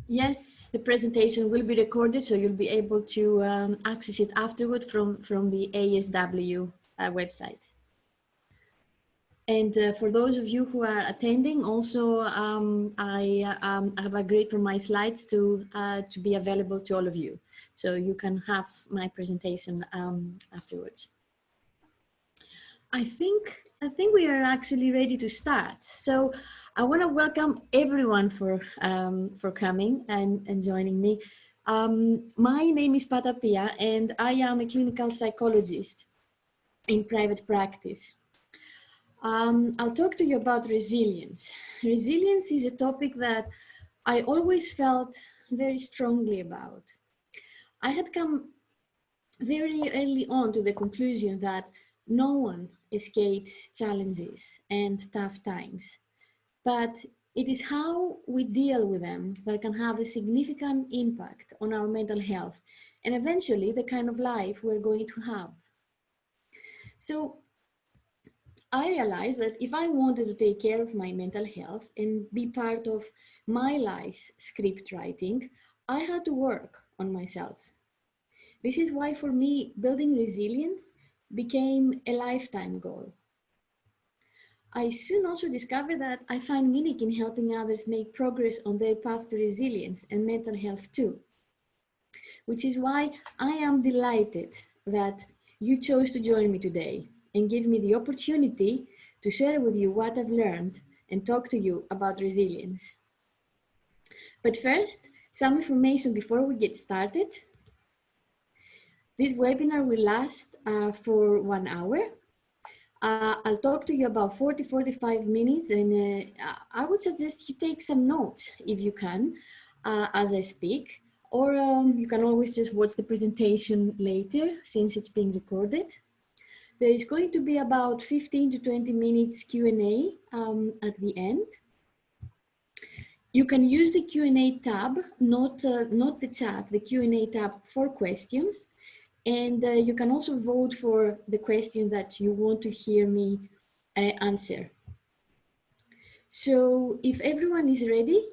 Yes, the presentation will be recorded, so you'll be able to access it afterward from the ASW website. And for those of you who are attending, also I have agreed for my slides to be available to all of you, so you can have my presentation afterwards. I think we are actually ready to start. So I want to welcome everyone for coming and joining me. My name is Patapia, and I am a clinical psychologist in private practice. I'll talk to you about resilience. Resilience is a topic that I always felt very strongly about. I had come very early on to the conclusion that no one escapes challenges and tough times, but it is how we deal with them that can have a significant impact on our mental health and eventually the kind of life we're going to have. So I realized that if I wanted to take care of my mental health and be part of my life's script writing, I had to work on myself. This is why for me, building resilience became a lifetime goal. I soon also discovered that I find meaning in helping others make progress on their path to resilience and mental health too, which is why I am delighted that you chose to join me today and give me the opportunity to share with you what I've learned and talk to you about resilience. But first, some information before we get started. This webinar will last for 1 hour. I'll talk to you about 45 minutes, and I would suggest you take some notes if you can as I speak, or you can always just watch the presentation later since it's being recorded. There is going to be about 15 to 20 minutes Q&A at the end. You can use the Q&A tab, not the chat, the Q&A tab for questions. And you can also vote for the question that you want to hear me answer. So if everyone is ready,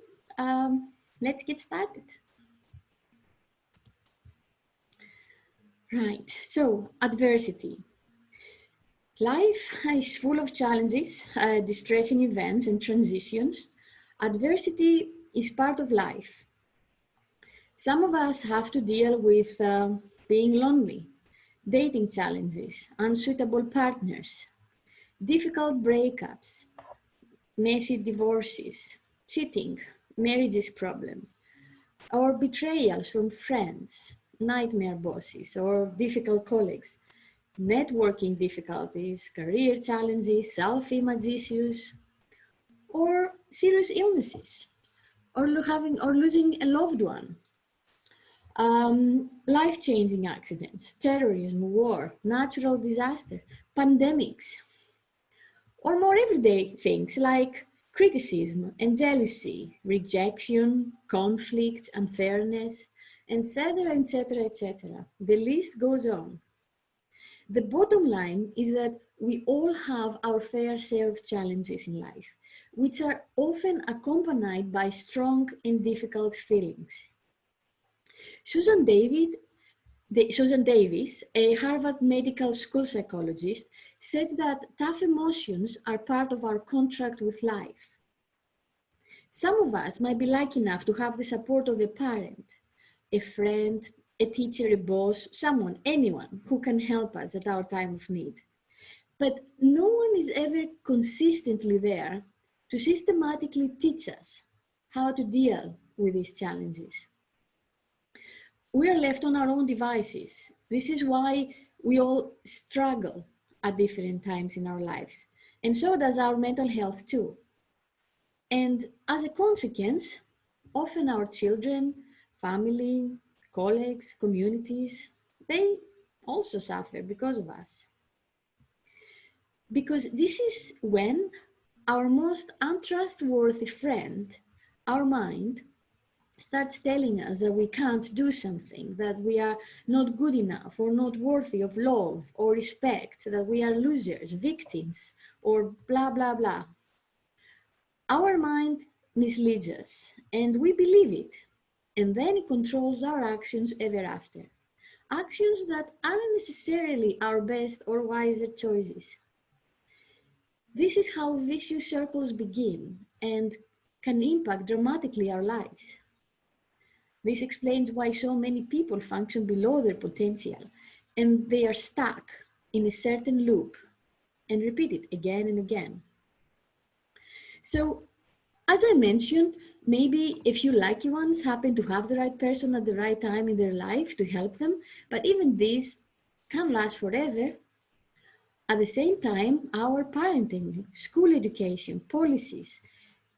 let's get started. Right, so adversity. Life is full of challenges, distressing events and transitions. Adversity is part of life. Some of us have to deal with being lonely, dating challenges, unsuitable partners, difficult breakups, messy divorces, cheating, marriages problems, or betrayals from friends, nightmare bosses, or difficult colleagues, networking difficulties, career challenges, self-image issues, or serious illnesses, or losing a loved one. Life-changing accidents, terrorism, war, natural disaster, pandemics, or more everyday things like criticism and jealousy, rejection, conflict, unfairness, etc., etc., etc. The list goes on. The bottom line is that we all have our fair share of challenges in life, which are often accompanied by strong and difficult feelings. Susan Davis, a Harvard Medical School psychologist, said that tough emotions are part of our contract with life. Some of us might be lucky enough to have the support of a parent, a friend, a teacher, a boss, someone, anyone who can help us at our time of need. But no one is ever consistently there to systematically teach us how to deal with these challenges. We are left on our own devices. This is why we all struggle at different times in our lives. And so does our mental health too. And as a consequence, often our children, family, colleagues, communities, they also suffer because of us. Because this is when our most untrustworthy friend, our mind, starts telling us that we can't do something, that we are not good enough or not worthy of love or respect, that we are losers, victims, or blah, blah, blah. Our mind misleads us and we believe it. and then it controls our actions ever after. Actions that aren't necessarily our best or wiser choices. This is how vicious circles begin and can impact dramatically our lives. This explains why so many people function below their potential and they are stuck in a certain loop and repeat it again and again. So, as I mentioned, maybe a few lucky ones happen to have the right person at the right time in their life to help them, but even these can't last forever. At the same time, our parenting, school education, policies,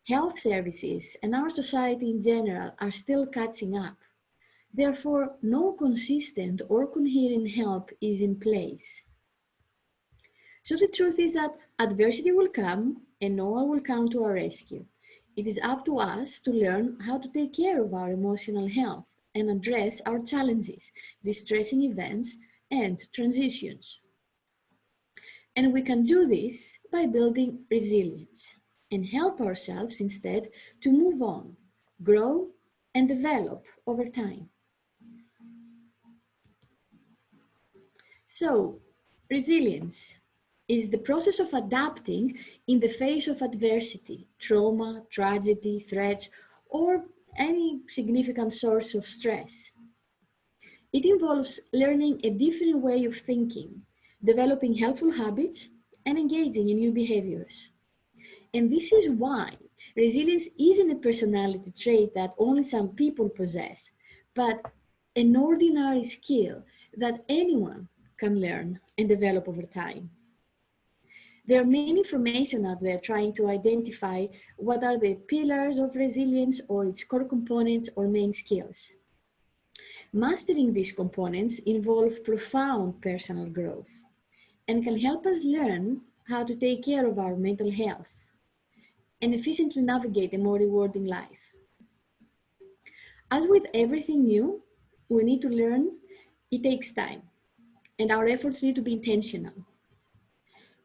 health services, and our society in general are still catching up. Therefore, no consistent or coherent help is in place. So the truth is that adversity will come and no one will come to our rescue. It is up to us to learn how to take care of our emotional health and address our challenges, distressing events, and transitions. And we can do this by building resilience and help ourselves instead to move on, grow, and develop over time. So, resilience is the process of adapting in the face of adversity, trauma, tragedy, threats, or any significant source of stress. It involves learning a different way of thinking, developing helpful habits, and engaging in new behaviors. And this is why resilience isn't a personality trait that only some people possess, but an ordinary skill that anyone can learn and develop over time. There are many information out there trying to identify what are the pillars of resilience or its core components or main skills. Mastering these components involve profound personal growth and can help us learn how to take care of our mental health and efficiently navigate a more rewarding life. As with everything new, we need to learn, it takes time, and our efforts need to be intentional.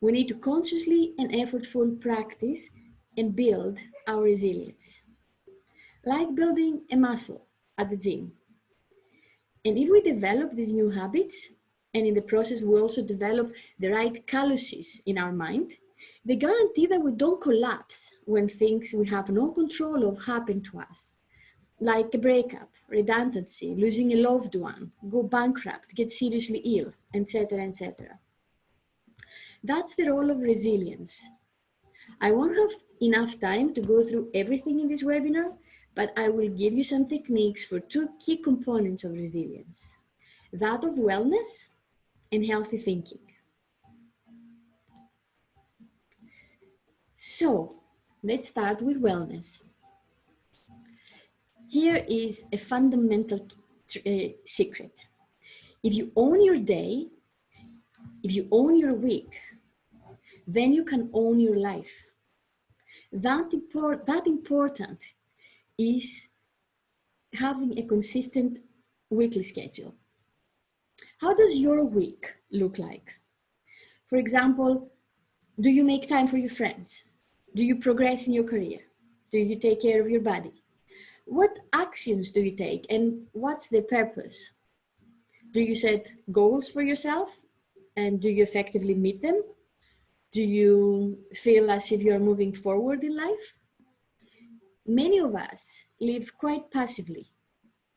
We need to consciously and effortful practice and build our resilience, like building a muscle at the gym. And if we develop these new habits, and in the process we also develop the right calluses in our mind, they guarantee that we don't collapse when things we have no control of happen to us, like a breakup, redundancy, losing a loved one, go bankrupt, get seriously ill, etc., etc. That's the role of resilience. I won't have enough time to go through everything in this webinar, but I will give you some techniques for two key components of resilience, that of wellness and healthy thinking. So, let's start with wellness. Here is a fundamental secret. If you own your day, if you own your week, then you can own your life. That important is having a consistent weekly schedule. How does your week look like? For example, do you make time for your friends? Do you progress in your career? Do you take care of your body? What actions do you take and what's the purpose? Do you set goals for yourself and do you effectively meet them? Do you feel as if you're moving forward in life? Many of us live quite passively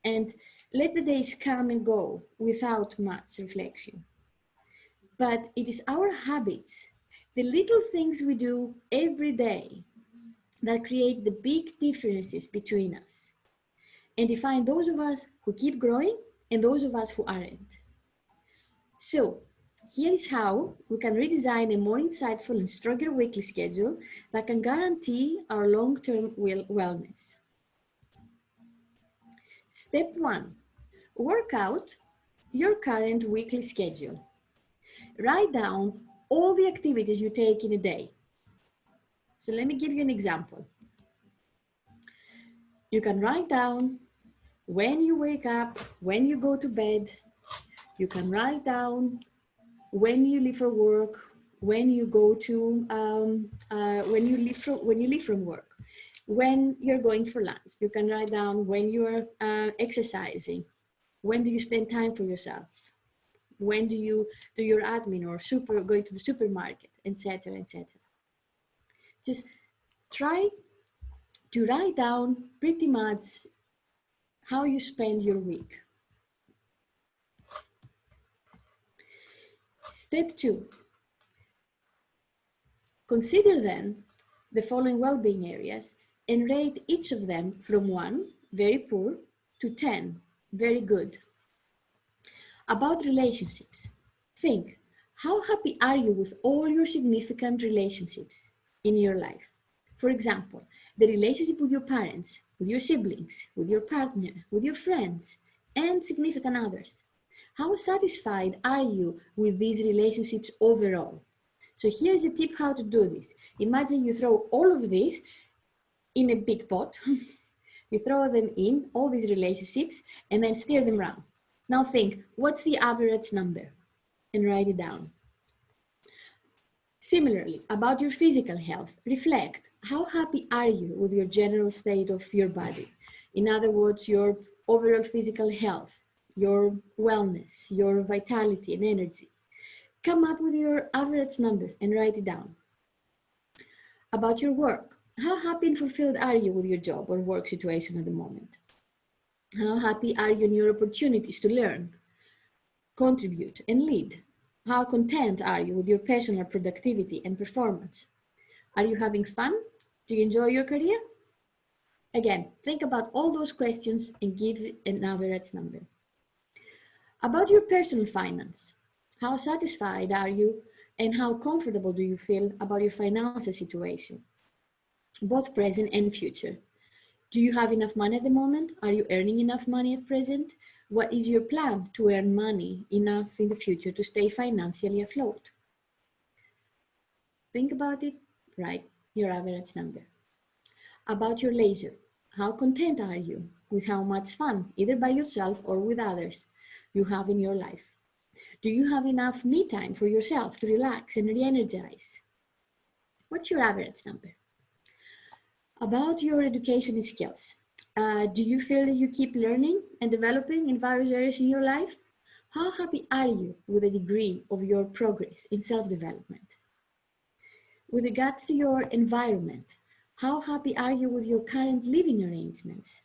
and let the days come and go without much reflection. But it is our habits, the little things we do every day, that create the big differences between us and define those of us who keep growing and those of us who aren't. So, here is how we can redesign a more insightful and stronger weekly schedule that can guarantee our long-term wellness. Step 1, work out your current weekly schedule. Write down all the activities you take in a day. So let me give you an example. You can write down when you wake up, when you go to bed. You can write down when you leave for work, when you go to, when you leave from work. when you're going for lunch. You can write down when you're exercising. When do you spend time for yourself? When do you do your admin or going to the supermarket, etc., etc. Just try to write down pretty much how you spend your week. Step 2. Consider then the following well-being areas and rate each of them from 1, very poor, to 10, very good. About relationships, think, how happy are you with all your significant relationships in your life? For example, the relationship with your parents, with your siblings, with your partner, with your friends, and significant others. How satisfied are you with these relationships overall? So here's a tip how to do this. Imagine you throw all of this in a big pot. You throw them in, all these relationships, and then stir them around. Now think, what's the average number? And write it down. Similarly, about your physical health, reflect, how happy are you with your general state of your body? In other words, your overall physical health, your wellness, your vitality and energy. Come up with your average number and write it down. About your work, how happy and fulfilled are you with your job or work situation at the moment? How happy are you in your opportunities to learn, contribute, and lead? How content are you with your personal productivity and performance? Are you having fun? Do you enjoy your career? Again, think about all those questions and give an average number. About your personal finance, how satisfied are you and how comfortable do you feel about your financial situation, both present and future? Do you have enough money at the moment? Are you earning enough money at present? What is your plan to earn money enough in the future to stay financially afloat? Think about it, write your average number. About your leisure, how content are you with how much fun, either by yourself or with others, you have in your life? Do you have enough me time for yourself to relax and re-energize? What's your average number? About your education and skills, do you feel you keep learning and developing in various areas in your life? How happy are you with the degree of your progress in self-development? With regards to your environment, how happy are you with your current living arrangements?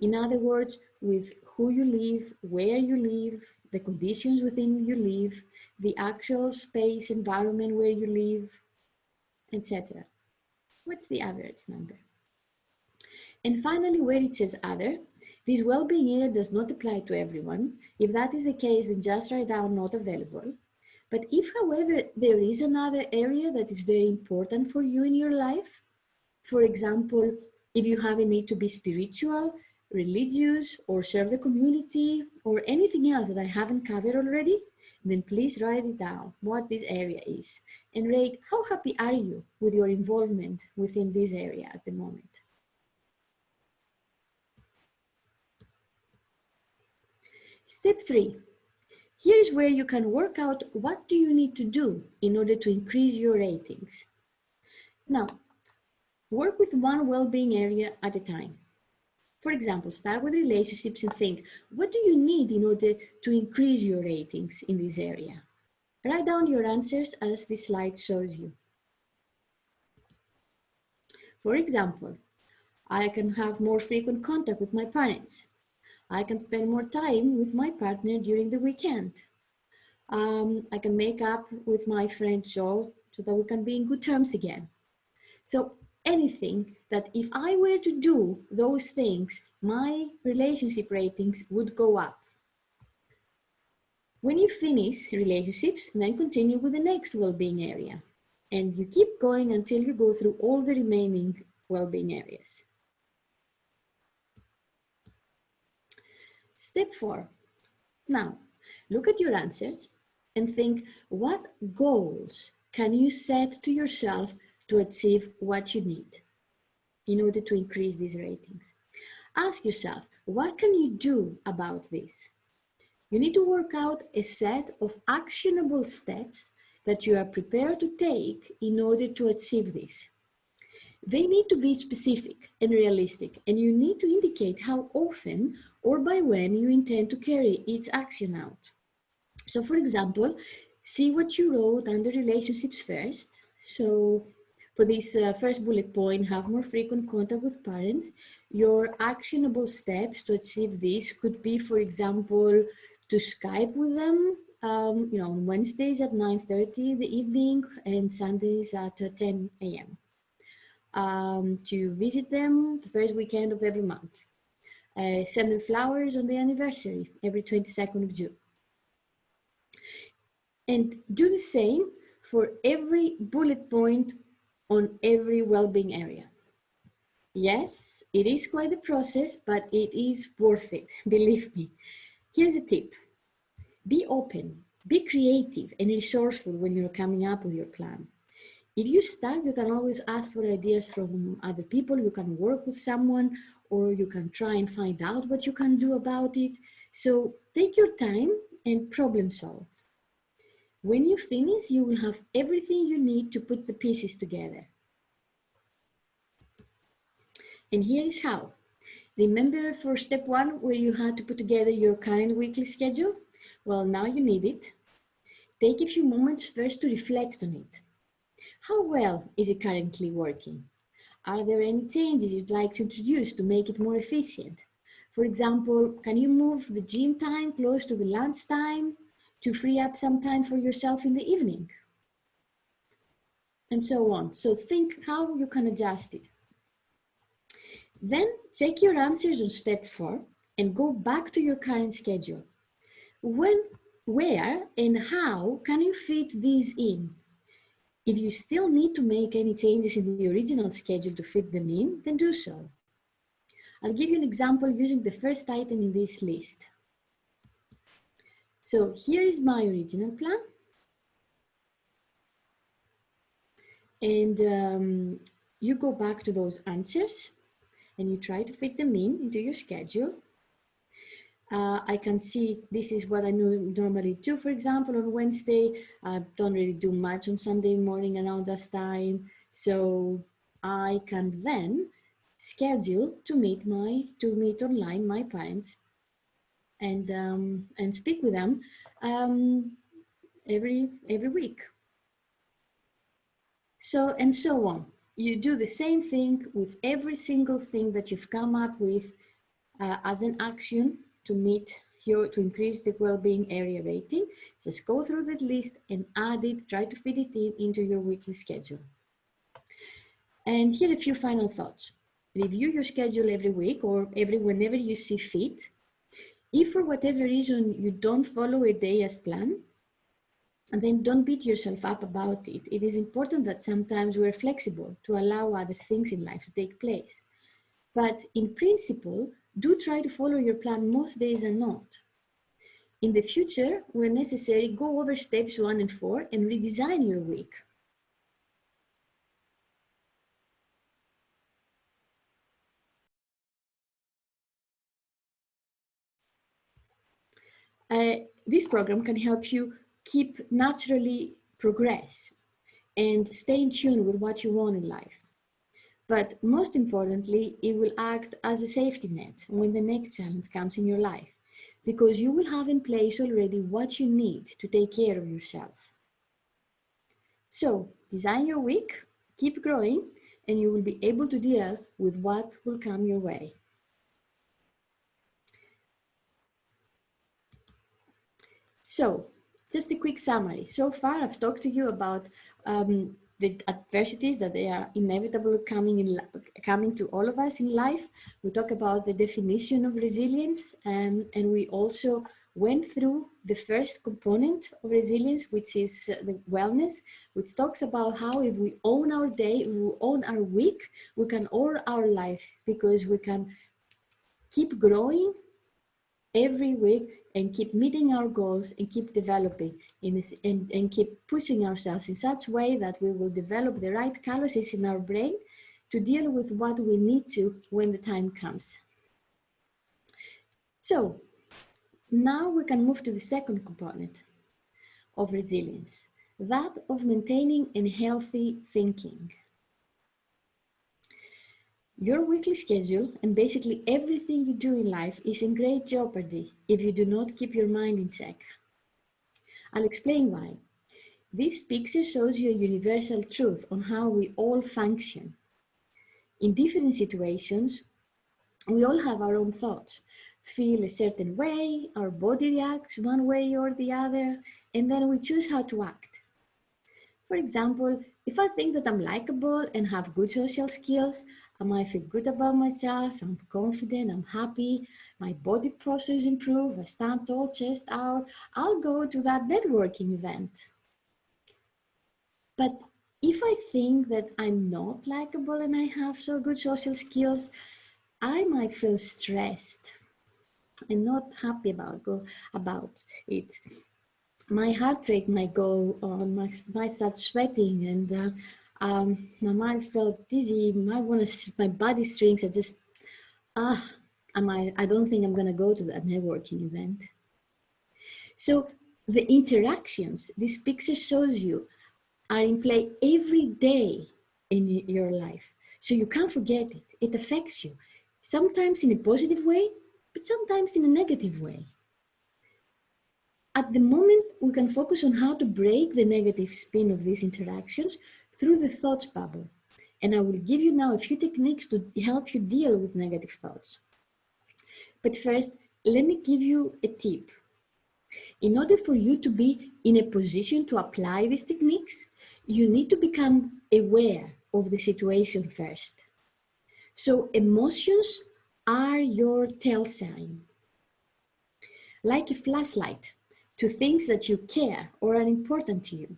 In other words, with who you live, where you live, the conditions within you live, the actual space, environment where you live, etc. What's the average number? And finally, where it says other, this well-being area does not apply to everyone. If that is the case, then just write down not available. But if, however, there is another area that is very important for you in your life, for example, if you have a need to be spiritual, religious, or serve the community, or anything else that I haven't covered already, then please write it down, what this area is, and rate how happy are you with your involvement within this area at the moment. Step 3. Here is where you can work out what do you need to do in order to increase your ratings. Now, work with one well-being area at a time. For example, start with relationships and think, what do you need in order to increase your ratings in this area? Write down your answers as this slide shows you. For example, I can have more frequent contact with my parents. I can spend more time with my partner during the weekend. I can make up with my friend Joe so that we can be in good terms again. So anything that if I were to do those things, my relationship ratings would go up. When you finish relationships, then continue with the next well-being area. And you keep going until you go through all the remaining well-being areas. Step 4. Now, look at your answers and think, what goals can you set to yourself to achieve what you need in order to increase these ratings? Ask yourself, what can you do about this? You need to work out a set of actionable steps that you are prepared to take in order to achieve this. They need to be specific and realistic, and you need to indicate how often or by when you intend to carry each action out. So for example, see what you wrote under relationships first. So for this first bullet point, have more frequent contact with parents. Your actionable steps to achieve this could be, for example, to Skype with them, on Wednesdays at 9:30 in the evening and Sundays at 10 a.m. To visit them the first weekend of every month. Send them flowers on their anniversary every 22nd of June. And do the same for every bullet point on every well-being area. Yes, it is quite a process, but it is worth it, believe me. Here's a tip. Be open, be creative and resourceful when you're coming up with your plan. If you're stuck, you can always ask for ideas from other people, you can work with someone, or you can try and find out what you can do about it. So take your time and problem solve. When you finish, you will have everything you need to put the pieces together. And here is how. Remember for step 1 where you had to put together your current weekly schedule? Well, now you need it. Take a few moments first to reflect on it. How well is it currently working? Are there any changes you'd like to introduce to make it more efficient? For example, can you move the gym time close to the lunch time to free up some time for yourself in the evening? And so on. So think how you can adjust it. Then check your answers on step 4 and go back to your current schedule. When, where, and how can you fit these in? If you still need to make any changes in the original schedule to fit them in, then do so. I'll give you an example using the first item in this list. So here is my original plan. And you go back to those answers and you try to fit them in into your schedule. I can see this is what I normally do. For example, on Wednesday, I don't really do much on Sunday morning around that time. So I can then schedule to meet online my parents and speak with them every week. So and so on. You do the same thing with every single thing that you've come up with as an action to increase the well-being area rating. Just go through that list and add it, try to fit it into your weekly schedule. And here are a few final thoughts. Review your schedule every week or whenever you see fit. If for whatever reason you don't follow a day as planned, and then don't beat yourself up about it. It is important that sometimes we're flexible to allow other things in life to take place. But in principle, do try to follow your plan most days and not. In the future, when necessary, go over steps 1 and 4 and redesign your week. This program can help you keep naturally progress and stay in tune with what you want in life. But most importantly, it will act as a safety net when the next challenge comes in your life, because you will have in place already what you need to take care of yourself. So design your week, keep growing, and you will be able to deal with what will come your way. So just a quick summary. So far, I've talked to you about the adversities that they are inevitable coming to all of us in life. We talk about the definition of resilience, and we also went through the first component of resilience, which is the wellness, which talks about how if we own our day, if we own our week, we can own our life, because we can keep growing every week and keep meeting our goals and keep developing and keep pushing ourselves in such a way that we will develop the right calluses in our brain to deal with what we need to when the time comes. So now we can move to the second component of resilience, that of maintaining a healthy thinking. Your weekly schedule and basically everything you do in life is in great jeopardy if you do not keep your mind in check. I'll explain why. This picture shows you a universal truth on how we all function. In different situations, we all have our own thoughts, feel a certain way, our body reacts one way or the other, and then we choose how to act. For example, if I think that I'm likable and have good social skills, I might feel good about myself, I'm confident, I'm happy, my body process improve, I stand tall, chest out, I'll go to that networking event. But if I think that I'm not likable and I have so good social skills, I might feel stressed and not happy about it. My heart rate might go on, might start sweating, and my mind felt dizzy. My body strings are just, I don't think I'm gonna go to that networking event. So the interactions this picture shows you are in play every day in your life. So you can't forget it. It affects you, sometimes in a positive way, but sometimes in a negative way. At the moment, we can focus on how to break the negative spin of these interactions through the thoughts bubble. And I will give you now a few techniques to help you deal with negative thoughts. But first, let me give you a tip. In order for you to be in a position to apply these techniques, you need to become aware of the situation first. So emotions are your tell sign, like a flashlight to things that you care or are important to you.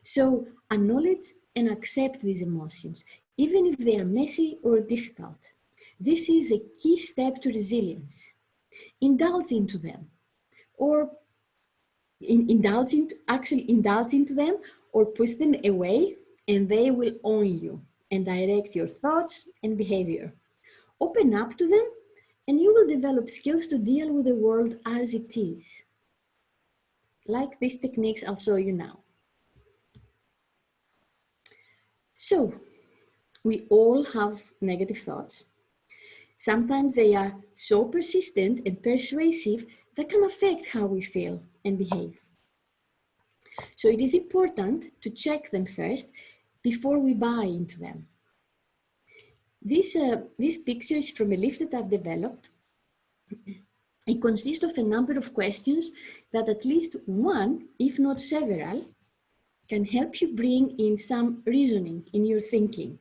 So acknowledge and accept these emotions, even if they are messy or difficult. This is a key step to resilience. Indulge into them, or indulge into them, or push them away, and they will own you and direct your thoughts and behavior. Open up to them, and you will develop skills to deal with the world as it is. Like these techniques I'll show you now. So, we all have negative thoughts. Sometimes they are so persistent and persuasive that can affect how we feel and behave. So it is important to check them first before we buy into them. This picture is from a lift that I've developed. It consists of a number of questions that at least one, if not several, can help you bring in some reasoning in your thinking.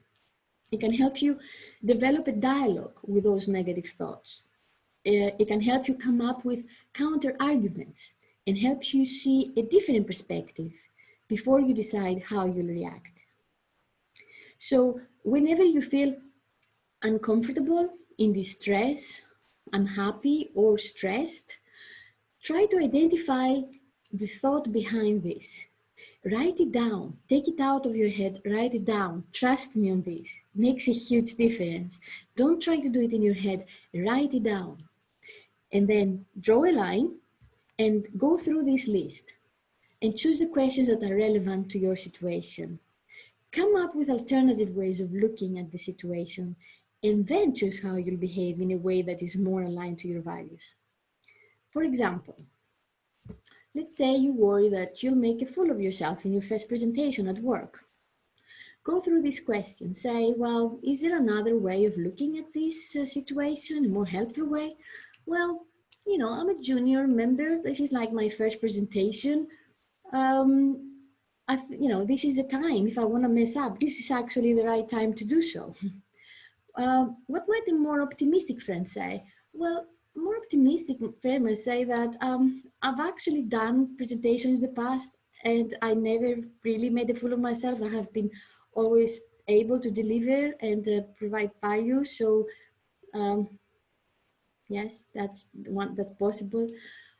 It can help you develop a dialogue with those negative thoughts. It can help you come up with counter arguments and help you see a different perspective before you decide how you'll react. So whenever you feel uncomfortable, in distress, unhappy, or stressed, try to identify the thought behind this. Write it down, take it out of your head, write it down. Trust me on this, it makes a huge difference. Don't try to do it in your head, write it down. And then draw a line and go through this list and choose the questions that are relevant to your situation. Come up with alternative ways of looking at the situation and then choose how you'll behave in a way that is more aligned to your values. For example, let's say you worry that you'll make a fool of yourself in your first presentation at work. Go through this question. Say, well, is there another way of looking at this situation, a more helpful way? Well, you know, I'm a junior member. This is like my first presentation. This is the time. If I want to mess up, this is actually the right time to do so. What might a more optimistic friend say? Well, a more optimistic friend might say that I've actually done presentations in the past and I never really made a fool of myself. I have been always able to deliver and provide value. So yes, that's possible.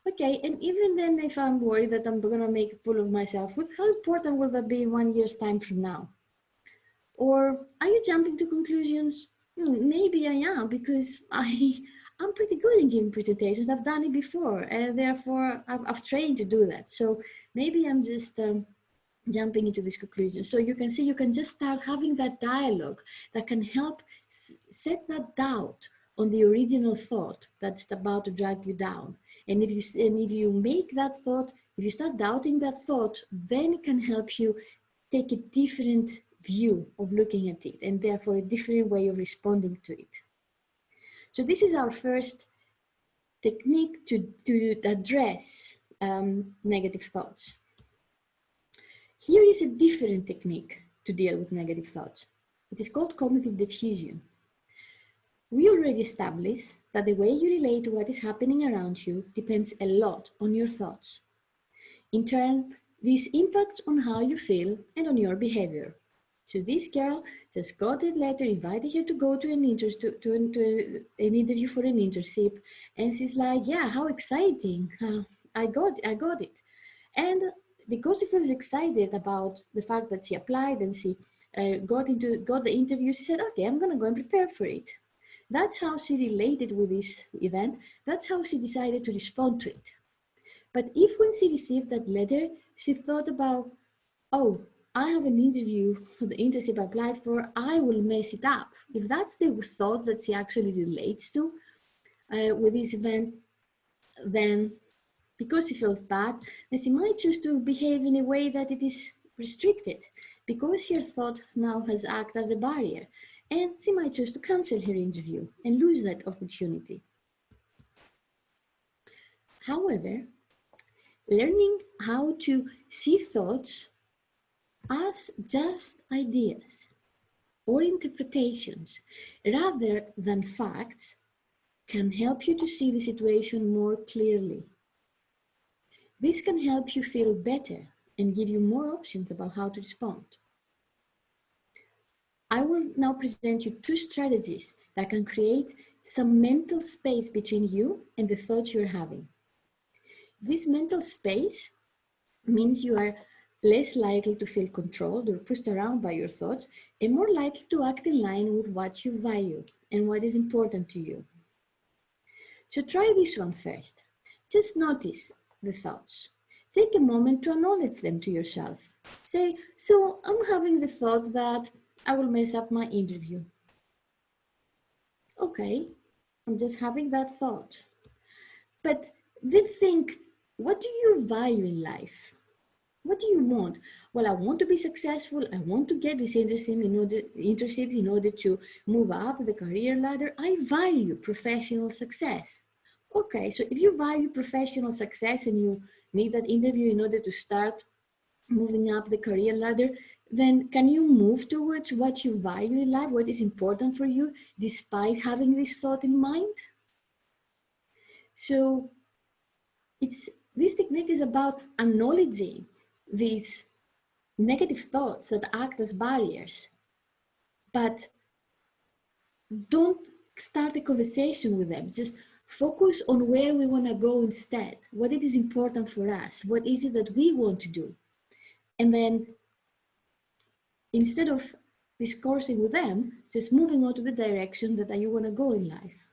Okay, and even then, if I'm worried that I'm gonna make a fool of myself, how important will that be in 1 year's time from now? Or are you jumping to conclusions? Maybe I am, because I'm pretty good in giving presentations. I've done it before, and therefore I've trained to do that. So maybe I'm just jumping into this conclusion. So you can see, you can just start having that dialogue that can help set that doubt on the original thought that's about to drag you down. And if you make that thought, if you start doubting that thought, then it can help you take a different view of looking at it, and therefore a different way of responding to it. So this is our first technique to address negative thoughts. Here is a different technique to deal with negative thoughts. It is called cognitive diffusion. We already established that the way you relate to what is happening around you depends a lot on your thoughts. In turn, this impacts on how you feel and on your behavior. So this girl just got a letter, invited her to go to an interview for an internship, and she's like, yeah, how exciting, I got it. And because she feels excited about the fact that she applied and she got the interview, she said, okay, I'm gonna go and prepare for it. That's how she related with this event. That's how she decided to respond to it. But if when she received that letter, she thought about, oh, I have an interview for the internship I applied for, I will mess it up. If that's the thought that she actually relates to with this event, then because she feels bad, then she might choose to behave in a way that it is restricted, because her thought now has acted as a barrier, and she might choose to cancel her interview and lose that opportunity. However, learning how to see thoughts as just ideas or interpretations rather than facts can help you to see the situation more clearly. This can help you feel better and give you more options about how to respond. I will now present you 2 strategies that can create some mental space between you and the thoughts you're having. This mental space means you are less likely to feel controlled or pushed around by your thoughts, and more likely to act in line with what you value and what is important to you. So try this one first. Just notice the thoughts. Take a moment to acknowledge them to yourself. Say, so I'm having the thought that I will mess up my interview. Okay, I'm just having that thought. But then think, what do you value in life? What do you want? Well, I want to be successful. I want to get this internships in order to move up the career ladder. I value professional success. Okay, so if you value professional success and you need that interview in order to start moving up the career ladder, then can you move towards what you value in life, what is important for you, despite having this thought in mind? So this technique is about acknowledging these negative thoughts that act as barriers, but don't start a conversation with them. Just focus on where we want to go instead, what it is important for us, what is it that we want to do. And then instead of discoursing with them, just moving on to the direction that you want to go in life.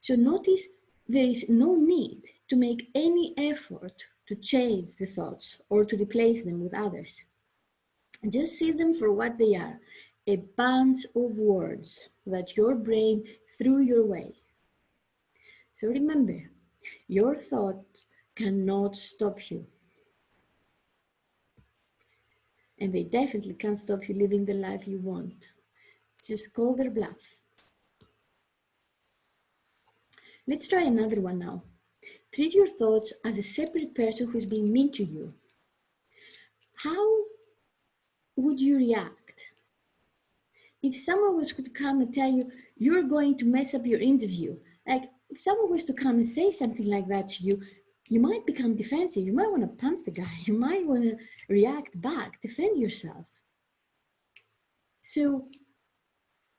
So notice there is no need to make any effort to change the thoughts or to replace them with others. Just see them for what they are, a bunch of words that your brain threw your way. So remember, your thoughts cannot stop you. And they definitely can't stop you living the life you want. Just call their bluff. Let's try another one now. Treat your thoughts as a separate person who's being mean to you. How would you react if someone was to come and tell you, you're going to mess up your interview? Like, if someone was to come and say something like that to you, you might become defensive. You might want to punch the guy. You might want to react back, defend yourself. So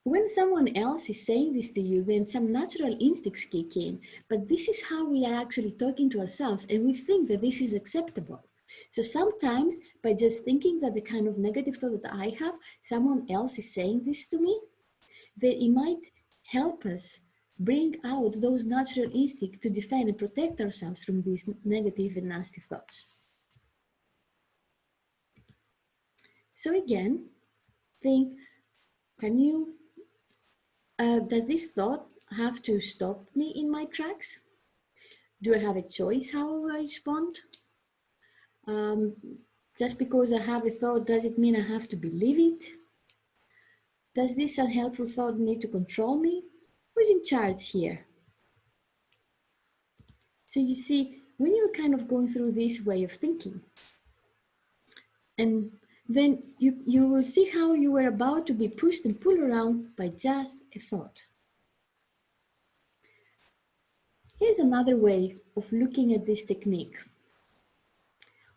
when someone else is saying this to you, then some natural instincts kick in. But this is how we are actually talking to ourselves, and we think that this is acceptable. So sometimes by just thinking that the kind of negative thought that I have, someone else is saying this to me, then it might help us bring out those natural instincts to defend and protect ourselves from these negative and nasty thoughts. So again, think, does this thought have to stop me in my tracks? Do I have a choice how I respond? Just because I have a thought, does it mean I have to believe it? Does this unhelpful thought need to control me? Who's in charge here? So you see, when you're kind of going through this way of thinking, and then you will see how you were about to be pushed and pulled around by just a thought. Here's another way of looking at this technique,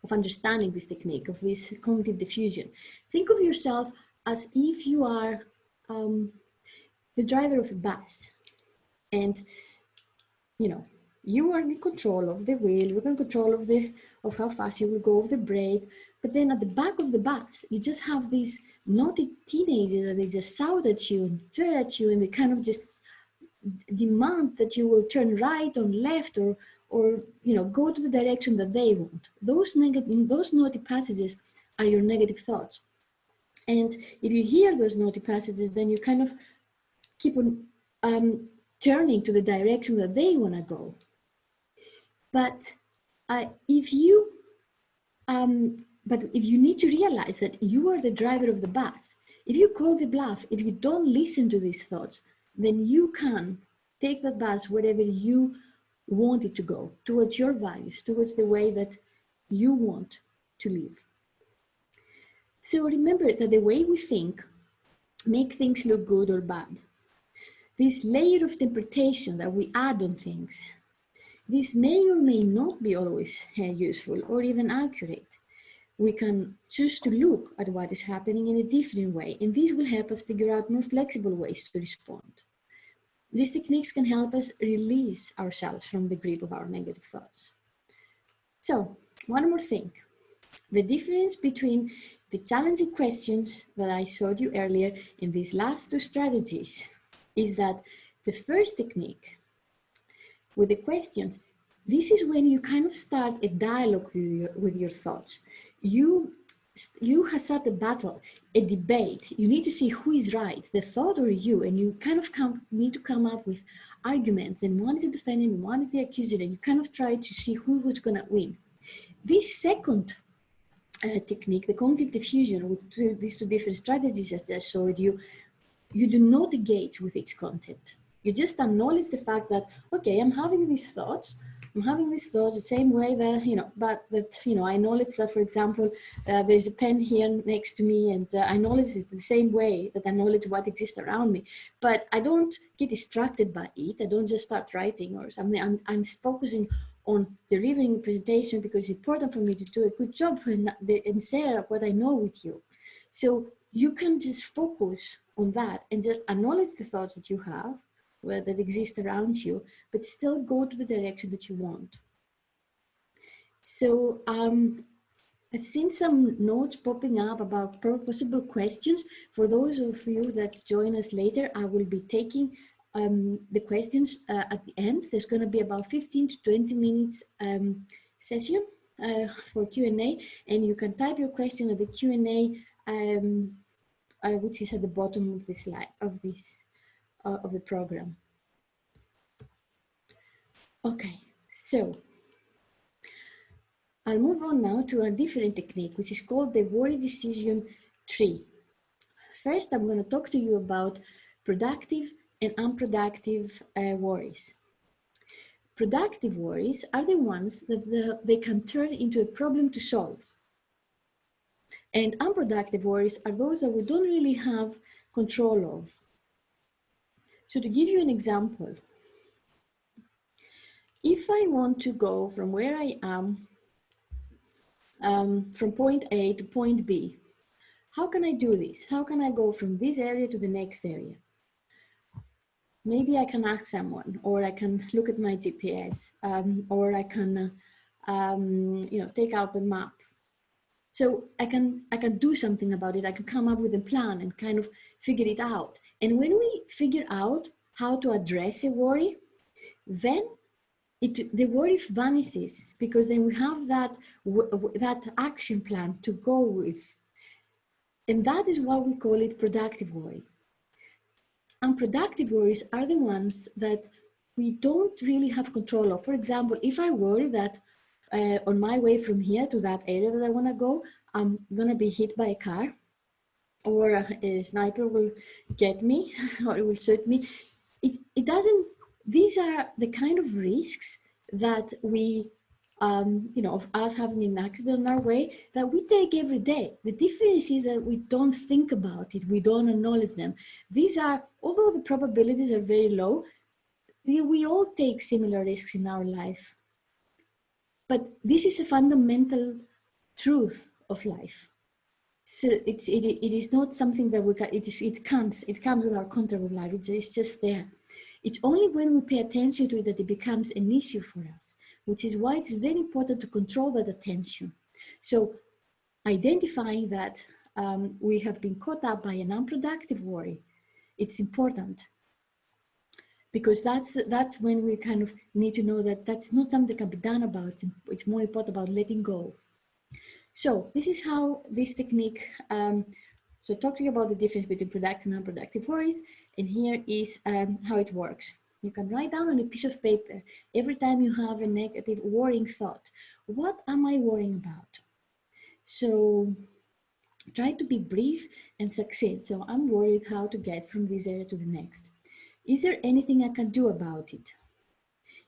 of understanding this technique, of this cognitive diffusion. Think of yourself as if you are the driver of a bus, and you are in control of the wheel, you're in control of how fast you will go, of the brake, but then at the back of the bus, you just have these naughty teenagers that they just shout at you and swear at you, and they kind of just demand that you will turn right or left or go to the direction that they want. Those naughty passages are your negative thoughts. And if you hear those naughty passages, then you kind of keep on turning to the direction that they want to go. But if you need to realize that you are the driver of the bus. If you call the bluff, if you don't listen to these thoughts, then you can take that bus wherever you want it to go, towards your values, towards the way that you want to live. So remember that the way we think make things look good or bad. This layer of interpretation that we add on things, this may or may not be always useful or even accurate. We can choose to look at what is happening in a different way, and this will help us figure out more flexible ways to respond. These techniques can help us release ourselves from the grip of our negative thoughts. So, one more thing. The difference between the challenging questions that I showed you earlier and these last two strategies is that the first technique, with the questions, this is when you kind of start a dialogue with your thoughts. You have set a battle, a debate. You need to see who is right, the thought or you, and you kind of need to come up with arguments, and one is the defendant, one is the accuser, and you kind of try to see who's going to win. This second technique, the cognitive diffusion, with these two different strategies as I showed you, you do not engage with its content. You just acknowledge the fact that, okay, I'm having these thoughts the same way that, I acknowledge that, for example, there's a pen here next to me, and I acknowledge it the same way that I acknowledge what exists around me. But I don't get distracted by it. I don't just start writing or something. I'm focusing on delivering a presentation because it's important for me to do a good job and share what I know with you. So you can just focus on that and just acknowledge the thoughts that you have, that exist around you, but still go to the direction that you want. So I've seen some notes popping up about possible questions. For those of you that join us later, I will be taking the questions at the end. There's going to be about 15 to 20 minutes session for Q&A, and you can type your question at the Q&A, which is at the bottom of the slide of the program. Okay, so I'll move on now to a different technique, which is called the worry decision tree. First, I'm going to talk to you about productive and unproductive worries. Productive worries are the ones that they can turn into a problem to solve. And unproductive worries are those that we don't really have control of. So to give you an example, if I want to go from where I am, from point A to point B, how can I do this? How can I go from this area to the next area? Maybe I can ask someone, or I can look at my GPS, or I can, take out the map. So I can do something about it. I can come up with a plan and kind of figure it out. And when we figure out how to address a worry, then the worry vanishes, because then we have that action plan to go with. And that is why we call it productive worry. Unproductive worries are the ones that we don't really have control of. For example, if I worry that on my way from here to that area that I want to go, I'm going to be hit by a car, or a sniper will get me, or it will shoot me. It doesn't, these are the kind of risks that we, of us having an accident on our way that we take every day. The difference is that we don't think about it, we don't acknowledge them. These are, although the probabilities are very low, we all take similar risks in our life. But this is a fundamental truth of life. So it is not something that we can, it comes with our contact with life. It's just there. It's only when we pay attention to it that it becomes an issue for us, which is why it's very important to control that attention. So identifying that we have been caught up by an unproductive worry, it's important, because that's when we kind of need to know that that's not something that can be done about. It's more important about letting go. So this is how this technique, so talk to you about the difference between productive and unproductive worries, and here is how it works. You can write down on a piece of paper every time you have a negative worrying thought. What am I worrying about? So try to be brief and succinct. So I'm worried how to get from this area to the next. Is there anything I can do about it?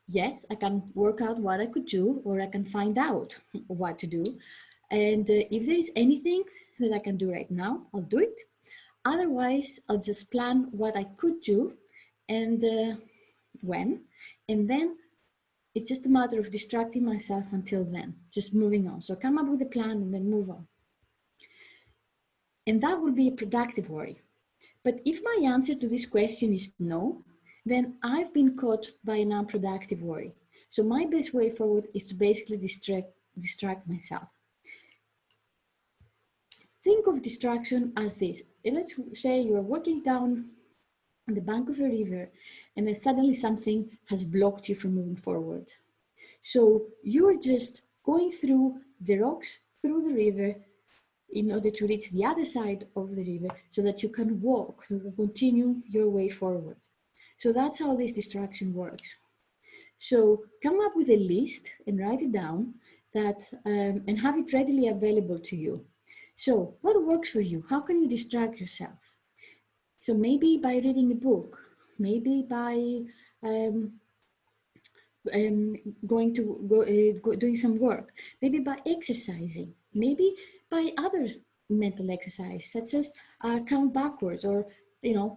Yes, I can work out what I could do, or I can find out what to do. And if there is anything that I can do right now, I'll do it. Otherwise, I'll just plan what I could do and when. And then it's just a matter of distracting myself until then, just moving on. So come up with a plan and then move on. And that will be a productive worry. But if my answer to this question is no, then I've been caught by an unproductive worry. So my best way forward is to basically distract myself. Think of distraction as this. Let's say you're walking down on the bank of a river and then suddenly something has blocked you from moving forward. So you're just going through the rocks, through the river, in order to reach the other side of the river so that you can walk, to continue your way forward. So that's how this distraction works. So come up with a list and write it down and have it readily available to you. So what works for you? How can you distract yourself? So maybe by reading a book, maybe by doing some work, maybe by exercising, maybe by other mental exercise, such as count backwards, or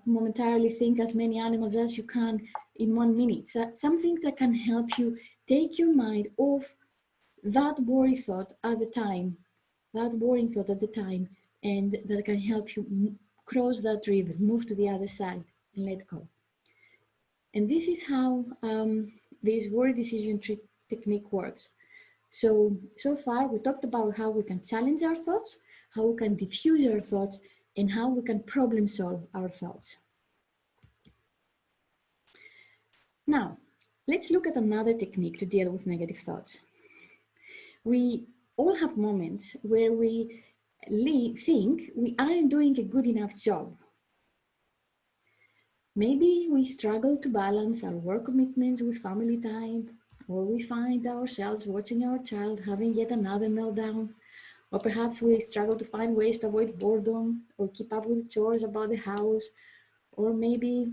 momentarily think as many animals as you can in 1 minute. So something that can help you take your mind off that worry thought at the time, that worrying thought at the time, and that can help you cross that river, move to the other side, and let go. And this is how this worry decision technique works. So far we talked about how we can challenge our thoughts, how we can diffuse our thoughts, and how we can problem solve our thoughts. Now, let's look at another technique to deal with negative thoughts. We all have moments where we think we aren't doing a good enough job. Maybe we struggle to balance our work commitments with family time, or we find ourselves watching our child having yet another meltdown, or perhaps we struggle to find ways to avoid boredom or keep up with chores about the house, or maybe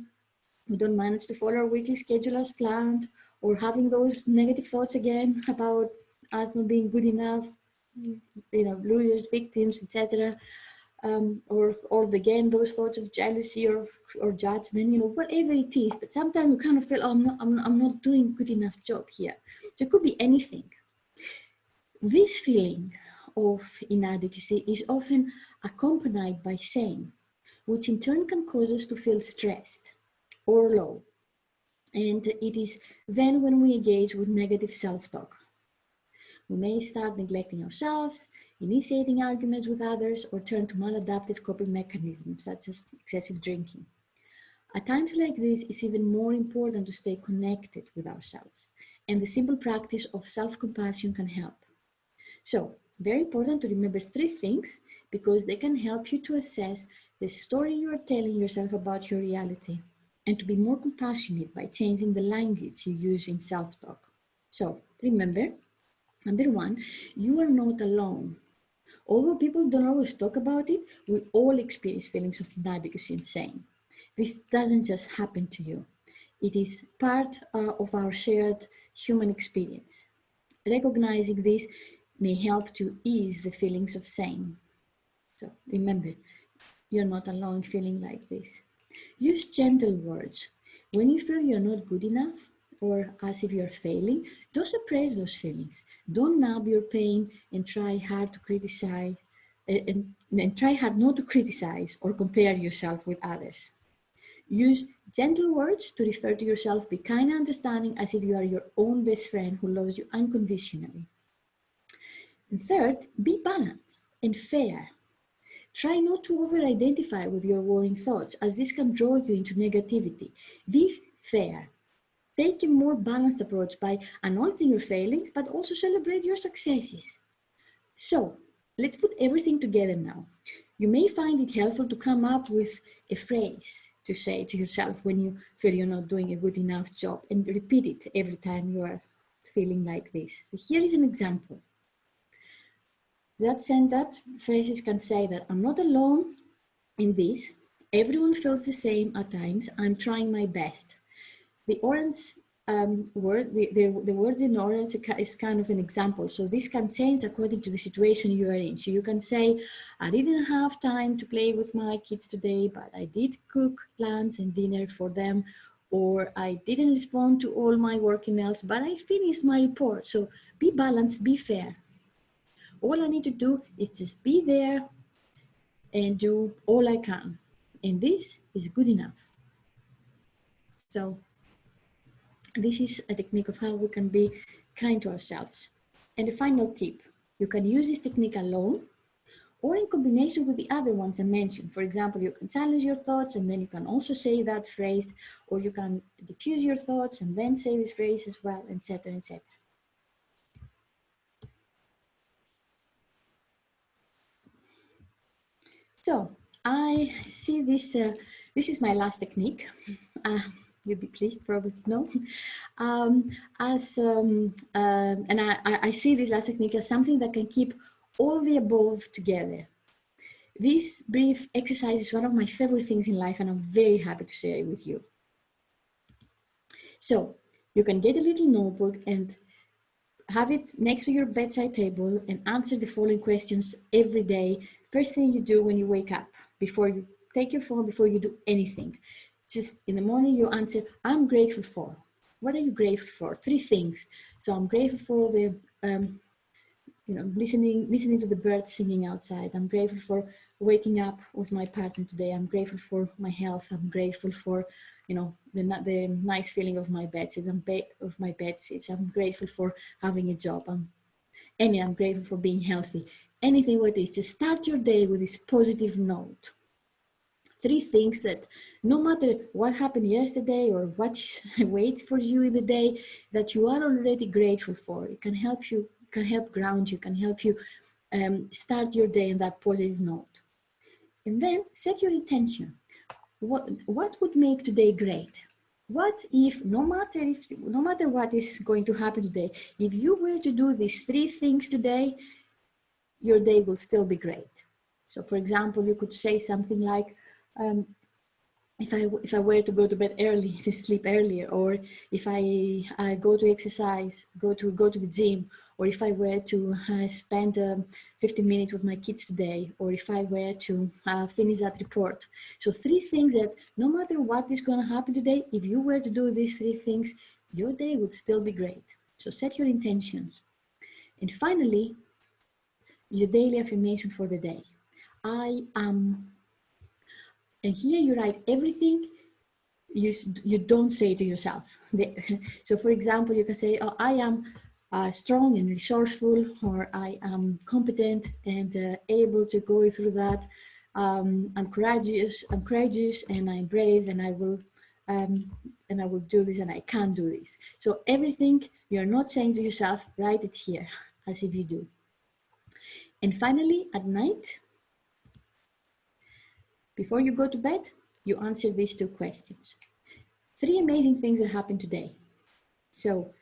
we don't manage to follow our weekly schedule as planned, or having those negative thoughts again about us not being good enough, losers, victims, etc. Or again, those thoughts of jealousy or judgment, whatever it is. But sometimes we kind of feel, oh, I'm not doing good enough job here. So it could be anything. This feeling of inadequacy is often accompanied by shame, which in turn can cause us to feel stressed or low. And it is then when we engage with negative self-talk. We may start neglecting ourselves, initiating arguments with others, or turn to maladaptive coping mechanisms such as excessive drinking. At times like this, it's even more important to stay connected with ourselves, and the simple practice of self-compassion can help. So, very important to remember 3 things because they can help you to assess the story you are telling yourself about your reality and to be more compassionate by changing the language you use in self-talk. So remember, number one, you are not alone. Although people don't always talk about it, we all experience feelings of inadequacy and shame. This doesn't just happen to you. It is part of our shared human experience. Recognizing this may help to ease the feelings of shame. So remember, you're not alone feeling like this. Use gentle words. When you feel you're not good enough or as if you're failing, don't suppress those feelings. Don't numb your pain and try hard to criticize and try hard not to criticize or compare yourself with others. Use gentle words to refer to yourself. Be kind and understanding as if you are your own best friend who loves you unconditionally. And third, be balanced and fair. Try not to over-identify with your worrying thoughts, as this can draw you into negativity. Be fair. Take a more balanced approach by acknowledging your failings, but also celebrate your successes. So, let's put everything together now. You may find it helpful to come up with a phrase to say to yourself when you feel you're not doing a good enough job, and repeat it every time you are feeling like this. So here is an example. That phrases can say that I'm not alone in this. Everyone feels the same at times. I'm trying my best. The orange word, the word in orange is kind of an example. So this can change according to the situation you are in. So you can say, I didn't have time to play with my kids today, but I did cook lunch and dinner for them. Or I didn't respond to all my work emails, but I finished my report. So be balanced, be fair. All I need to do is just be there and do all I can. And this is good enough. So this is a technique of how we can be kind to ourselves. And the final tip, you can use this technique alone or in combination with the other ones I mentioned. For example, you can challenge your thoughts and then you can also say that phrase, or you can diffuse your thoughts and then say this phrase as well, etc., etc. So I see this, this is my last technique. You'll be pleased probably to know. And I see this last technique as something that can keep all the above together. This brief exercise is one of my favorite things in life, and I'm very happy to share it with you. So you can get a little notebook and have it next to your bedside table and answer the following questions every day. First thing you do when you wake up, before you take your phone, before you do anything. Just in the morning you answer, I'm grateful for. What are you grateful for? 3 things. So I'm grateful for the, listening to the birds singing outside. I'm grateful for waking up with my partner today. I'm grateful for my health. I'm grateful for, the nice feeling of my bedsheets. I'm grateful for having a job. I'm grateful for being healthy. Anything what is, just start your day with this positive note. 3 things that no matter what happened yesterday or what waits for you in the day, that you are already grateful for. It can help you, can help ground you, can help you start your day on that positive note. And then set your intention. What would make today great? What if, no matter what is going to happen today, if you were to do these 3 things today, your day will still be great. So for example, you could say something like, if I were to go to bed early, to sleep earlier, or if I go to exercise, go to the gym, or if I were to spend 15 minutes with my kids today, or if I were to finish that report. So 3 things that no matter what is going to happen today, if you were to do these 3 things, your day would still be great. So set your intentions. And finally, your daily affirmation for the day. I am. And here you write everything you don't say to yourself. So for example, you can say, oh, I am strong and resourceful, or I am competent and able to go through that. I'm courageous, and I'm brave, and I will do this, and I can do this. So everything you're not saying to yourself, write it here as if you do. And finally, at night, Before you go to bed, you answer these 2 questions. 3 amazing things that happened today. So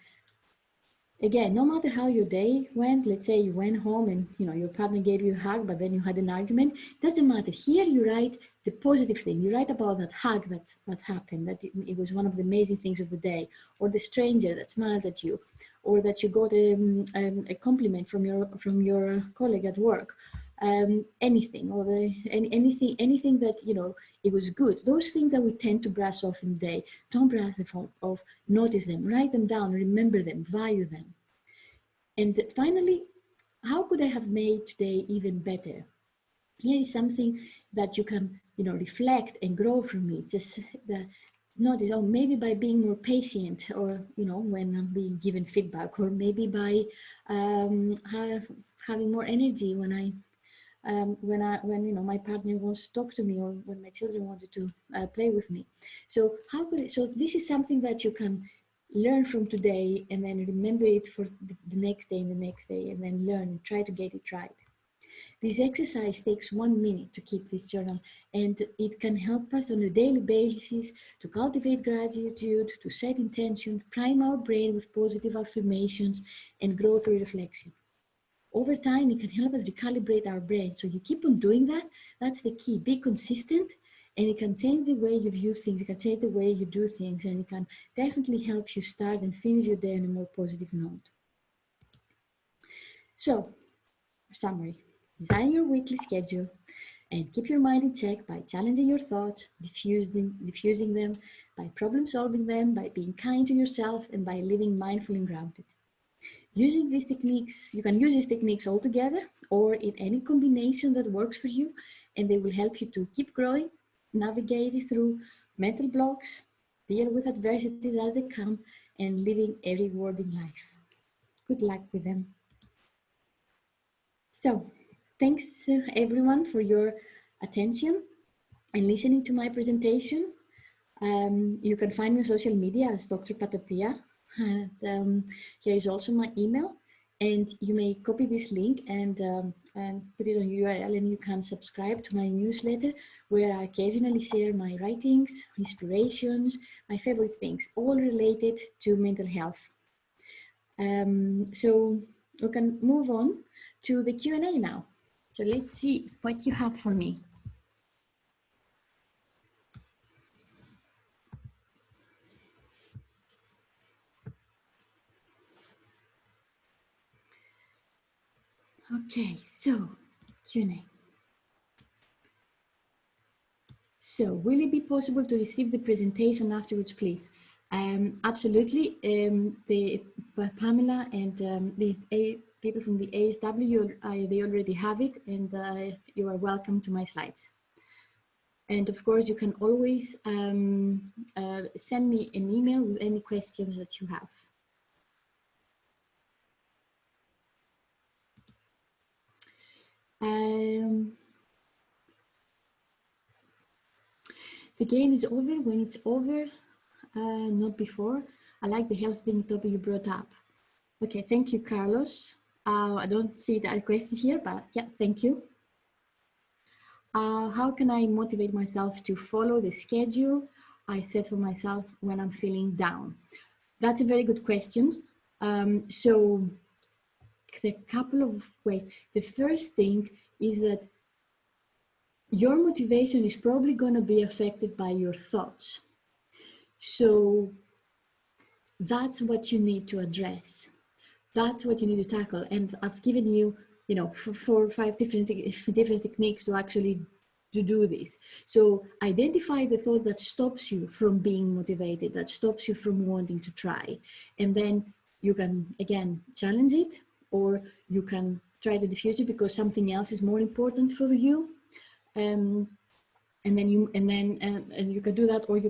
again, no matter how your day went, let's say you went home and your partner gave you a hug, but then you had an argument, doesn't matter. Here you write the positive thing. You write about that hug that happened, that it was one of the amazing things of the day, or the stranger that smiled at you, or that you got a compliment from your colleague at work. Anything, or anything that it was good. Those things that we tend to brush off in the day, don't brush them off. Notice them, write them down, remember them, value them. And finally, how could I have made today even better? Here is something that you can reflect and grow from it. Just notice, oh, maybe by being more patient, or when I'm being given feedback, or maybe by having more energy when my partner wants to talk to me, or when my children wanted to play with me. So so this is something that you can learn from today, and then remember it for the next day and the next day, and then learn and try to get it right. This exercise takes 1 minute to keep this journal, and it can help us on a daily basis to cultivate gratitude, to set intention, prime our brain with positive affirmations, and grow through reflection. Over time, it can help us recalibrate our brain. So you keep on doing that. That's the key. Be consistent, and it can change the way you view things. It can change the way you do things, and it can definitely help you start and finish your day on a more positive note. So, summary: design your weekly schedule and keep your mind in check by challenging your thoughts, diffusing them, by problem solving them, by being kind to yourself, and by living mindful and grounded. Using these techniques, you can use these techniques all together or in any combination that works for you, and they will help you to keep growing, navigate through mental blocks, deal with adversities as they come, and living a rewarding life. Good luck with them. So, thanks everyone for your attention and listening to my presentation. You can find me on social media as Dr. Patapia. And here is also my email, and you may copy this link and put it on URL, and you can subscribe to my newsletter, where I occasionally share my writings, inspirations, my favorite things, all related to mental health. So we can move on to the Q&A now. So let's see what you have for me. Okay, so Q&A. So will it be possible to receive the presentation afterwards, please? Absolutely. Pamela and the people from the ASW, they already have it, and you are welcome to my slides. And of course, you can always send me an email with any questions that you have. The game is over when it's over, not before. I like the health thing topic you brought up. Okay, thank you, Carlos. I don't see that question here, but yeah, thank you. How can I motivate myself to follow the schedule I set for myself when I'm feeling down? That's a very good question. So a couple of ways. The first thing is that your motivation is probably going to be affected by your thoughts. So that's what you need to address. That's what you need to tackle. And I've given you, 4 or 5 different techniques to actually do this. So identify the thought that stops you from being motivated, that stops you from wanting to try. And then you can, again, challenge it, or you can try to diffuse it because something else is more important for you. And then you can do that, or you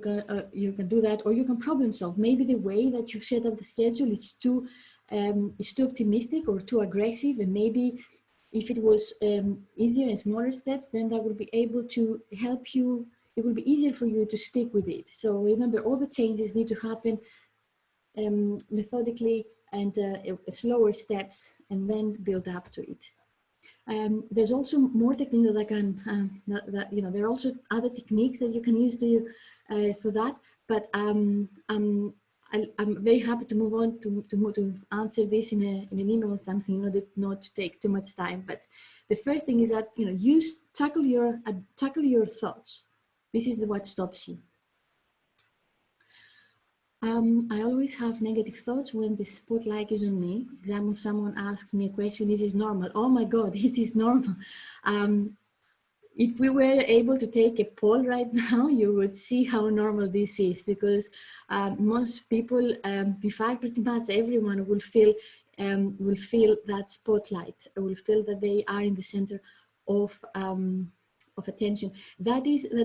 can do that, or you can problem solve. Maybe the way that you've set up the schedule is too optimistic or too aggressive, and maybe if it was easier and smaller steps, then that would be able to help you. It will be easier for you to stick with it. So remember, all the changes need to happen methodically and slower steps, and then build up to it. There's also more techniques that I can, there are also other techniques that you can use for that, but I'm very happy to move on to answer this in an email or something in order not to take too much time. But the first thing is that, tackle your thoughts. This is what stops you. I always have negative thoughts when the spotlight is on me. For example, someone asks me a question, is this normal? Oh my God, is this normal? If we were able to take a poll right now, you would see how normal this is, because most people, in fact, pretty much everyone will feel that spotlight, will feel that they are in the center of attention. That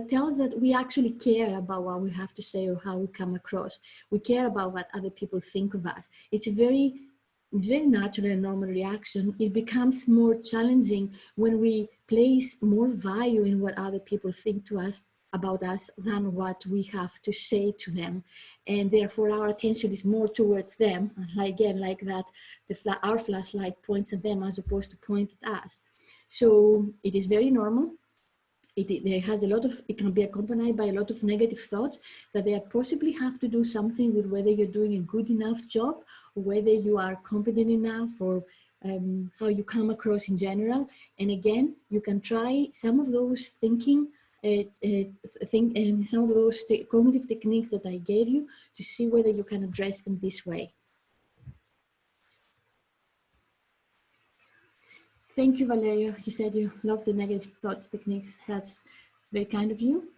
tells that we actually care about what we have to say or how we come across. We care about what other people think of us. It's a very natural and normal reaction. It becomes more challenging when we place more value in what other people think about us than what we have to say to them, and therefore our attention is more towards them. Again, like that, our flashlight points at them as opposed to point at us. So it is very normal. It can be accompanied by a lot of negative thoughts that they possibly have to do something with whether you're doing a good enough job, or whether you are competent enough, or how you come across in general. And again, you can try some of those some of those cognitive techniques that I gave you to see whether you can address them this way. Thank you, Valeria. You said you love the negative thoughts techniques. That's very kind of you.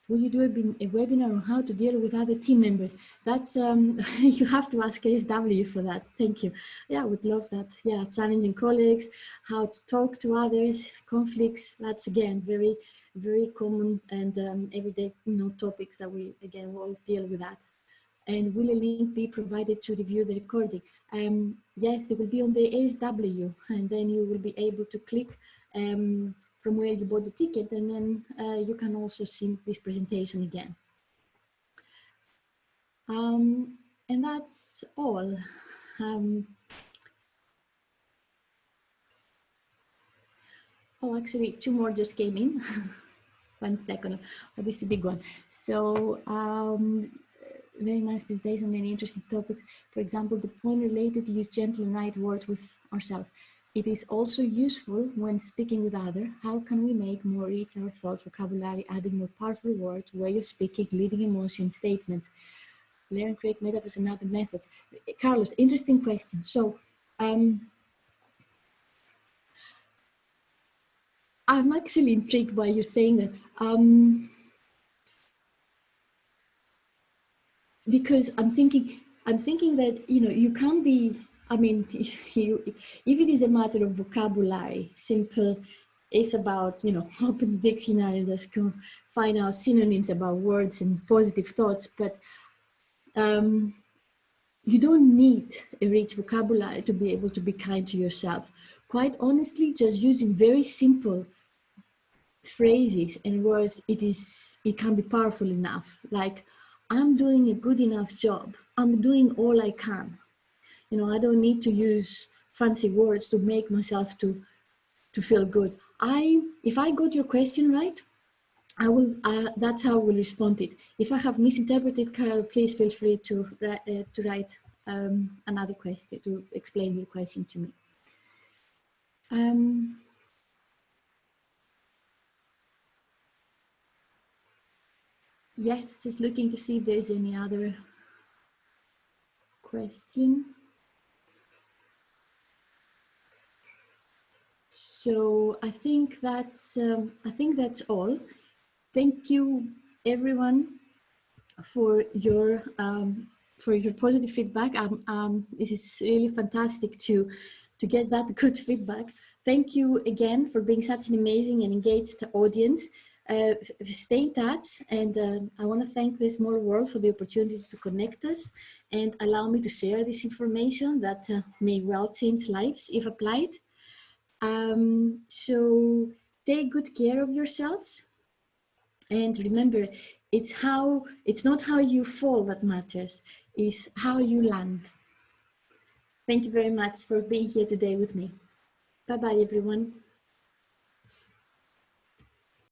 Will you do a webinar on how to deal with other team members? That's, you have to ask ASW for that. Thank you. Yeah, I would love that. Yeah, challenging colleagues, how to talk to others, conflicts. That's, again, very, very common and everyday, topics that we, again, will deal with that. And will a link be provided to review the recording? Yes, they will be on the ASW, and then you will be able to click from where you bought the ticket, and then you can also see this presentation again. And that's all. Oh, actually, two more just came in. 1 second. Oh, this is a big one. So, very nice presentation, many interesting topics. For example, the point related to use gentle and right words with ourselves. It is also useful when speaking with others. How can we make more rich our thoughts, vocabulary, adding more powerful words, way of speaking, leading emotion, statements? Learn and create metaphors and other methods. Carlos, interesting question. So, I'm actually intrigued by you saying that. Because I'm thinking that, you can't be, I mean, if it is a matter of vocabulary, simple, it's about, open the dictionary and just find out synonyms about words and positive thoughts, but you don't need a rich vocabulary to be able to be kind to yourself. Quite honestly, just using very simple phrases and words, it can be powerful enough. Like, I'm doing a good enough job. I'm doing all I can. I don't need to use fancy words to make myself to feel good. If I got your question right, I will. That's how I will respond it. If I have misinterpreted, Carol, please feel free to write another question, to explain your question to me. Yes, just looking to see if there's any other question. So I think that's all. Thank you, everyone, for your positive feedback. This is really fantastic to get that good feedback. Thank you again for being such an amazing and engaged audience. Stay in touch, and I want to thank the Small World for the opportunity to connect us and allow me to share this information that may well change lives if applied. So take good care of yourselves, and remember, it's not how you fall that matters, it's how you land. Thank you very much for being here today with me. Bye-bye, everyone.